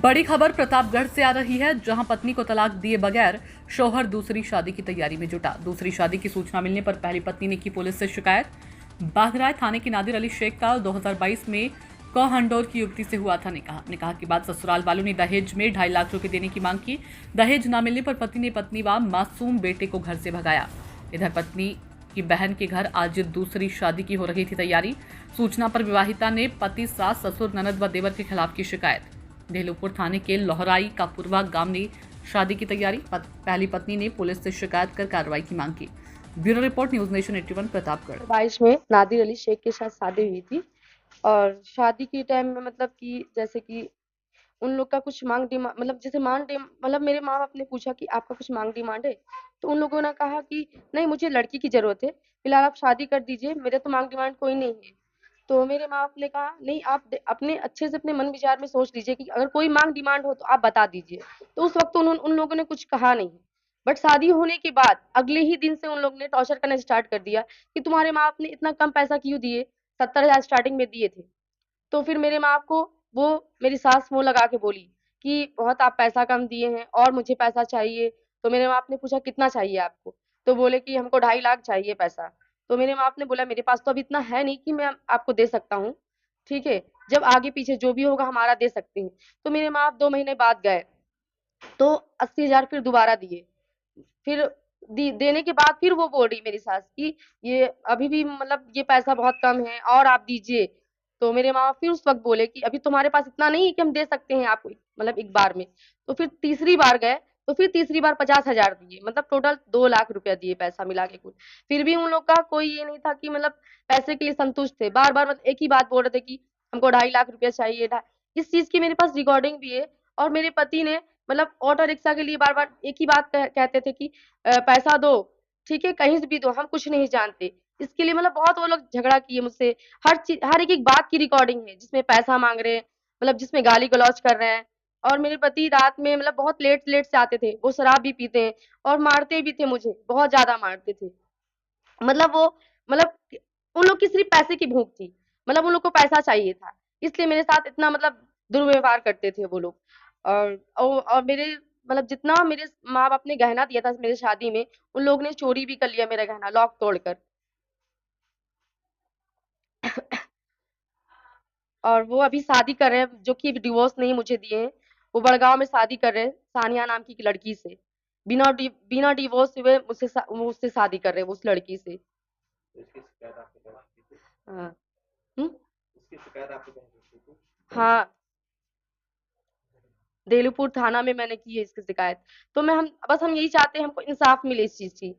बड़ी खबर प्रतापगढ़ से आ रही है, जहां पत्नी को तलाक दिए बगैर शौहर दूसरी शादी की तैयारी में जुटा। दूसरी शादी की सूचना मिलने पर पहली पत्नी ने की पुलिस से शिकायत। बाघराय थाने के नादिर अली शेख का 2022 में कौहंडोर की युवती से हुआ था निकाह के बाद ससुराल वालों ने दहेज में 2.5 लाख रुपए देने की मांग की। दहेज न मिलने पर पति ने पत्नी व मासूम बेटे को घर से भगाया। इधर पत्नी की बहन के घर आज दूसरी शादी की हो रही थी तैयारी। सूचना पर विवाहिता ने पति, सास, ससुर, ननद व देवर के खिलाफ की शिकायत। ढेलूपुर थाने के लोहराई का पूर्वा गांव ने शादी की तैयारी। पहली पत्नी ने पुलिस से शिकायत कर कार्रवाई की मांग की। Bureau report, news nation 81 Pratapgarh. 22 में नादिर अली शेख के साथ शादी हुई थी और शादी के टाइम में मतलब कि जैसे कि उन लोग का कुछ मांग डिमांड मतलब जैसे मतलब मेरे माँ बाप ने पूछा कि आपका कुछ मांग डिमांड है, तो उन लोगों ने कहा कि नहीं, मुझे लड़की की जरूरत है, फिलहाल आप शादी कर दीजिए, मेरे तो मांग डिमांड कोई नहीं है। तो मेरे माँ बाप ने कहा नहीं, आप अपने अच्छे से अपने मन विचार में सोच लीजिए कि अगर कोई मांग डिमांड हो तो आप बता दीजिए। तो उस वक्त उन लोगों ने कुछ कहा नहीं। बट शादी होने के बाद अगले ही दिन से उन लोग ने टॉर्चर करना स्टार्ट कर दिया कि तुम्हारे माँ बाप ने इतना कम पैसा क्यों दिए, 70,000 स्टार्टिंग में दिए थे। तो फिर मेरे माँ बाप को वो मेरी सास मुंह लगा के बोली कि बहुत आप पैसा कम दिए हैं और मुझे पैसा चाहिए। तो मेरे माँ बाप ने पूछा कितना चाहिए आपको, तो बोले कि हमको 2.5 लाख चाहिए पैसा। तो मेरे माँ बाप ने बोला मेरे पास तो अभी इतना है नहीं कि मैं आपको दे सकता हूँ, ठीक है, जब आगे पीछे जो भी होगा हमारा दे सकते हैं। तो मेरे माँ बाप 2 महीने बाद गए तो 80,000 फिर दोबारा दिए। फिर देने के बाद फिर वो बोल रही मेरी सास कि ये अभी भी मतलब ये पैसा बहुत कम है और आप दीजिए। तो मेरे माँ फिर उस वक्त बोले कि अभी तुम्हारे पास इतना नहीं है कि हम दे सकते हैं आपको मतलब एक बार में। तो फिर तीसरी बार गए तो फिर तीसरी बार 50,000 दिए, मतलब टोटल 2 लाख रुपया दिए पैसा मिला के कुल। फिर भी उन लोग का कोई ये नहीं था कि मतलब पैसे के लिए संतुष्ट थे, बार बार मतलब एक ही बात बोल रहे थे कि हमको 2.5 लाख रुपया चाहिए। इस चीज की मेरे पास रिकॉर्डिंग भी है। और मेरे पति ने मतलब ऑटो रिक्शा के लिए बार बार एक ही बात कहते थे कि पैसा दो, ठीक है, कहीं से भी दो, हम कुछ नहीं जानते। इसके लिए मतलब बहुत वो लोग झगड़ा किए मुझसे। हर चीज, हर एक बात की रिकॉर्डिंग है जिसमें पैसा मांग रहे हैं, मतलब जिसमें गाली गलौज कर रहे हैं। और मेरे पति रात में मतलब बहुत लेट लेट से आते थे, वो शराब भी पीते हैं और मारते भी थे, मुझे बहुत ज्यादा मारते थे। मतलब वो मतलब उन लोग की सिर्फ पैसे की भूख थी, मतलब उन लोग को पैसा चाहिए था, इसलिए मेरे साथ इतना मतलब दुर्व्यवहार करते थे वो लोग। और मेरे मतलब जितना मेरे माँ बाप ने गहना दिया था मेरे शादी में, उन लोग ने चोरी भी कर लिया मेरा गहना लॉक तोड़कर। और वो अभी शादी कर रहे हैं, जो कि डिवोर्स नहीं मुझे दिए हैं। वो बड़गांव में शादी कर रहे हैं सानिया नाम की एक लड़की से। बिना डिवोर्स हुए वो उससे शादी कर रहे हैं, उस लड़की से। इसकी शिकायत आपके पास की थी? हाँ। हम्म। इसकी शिकायत आपके पास की थी? हाँ, देलूपुर थाना में मैंने की है इसकी शिकायत। तो हम यही चाहते हैं, हमको इंसाफ मिले इस चीज की।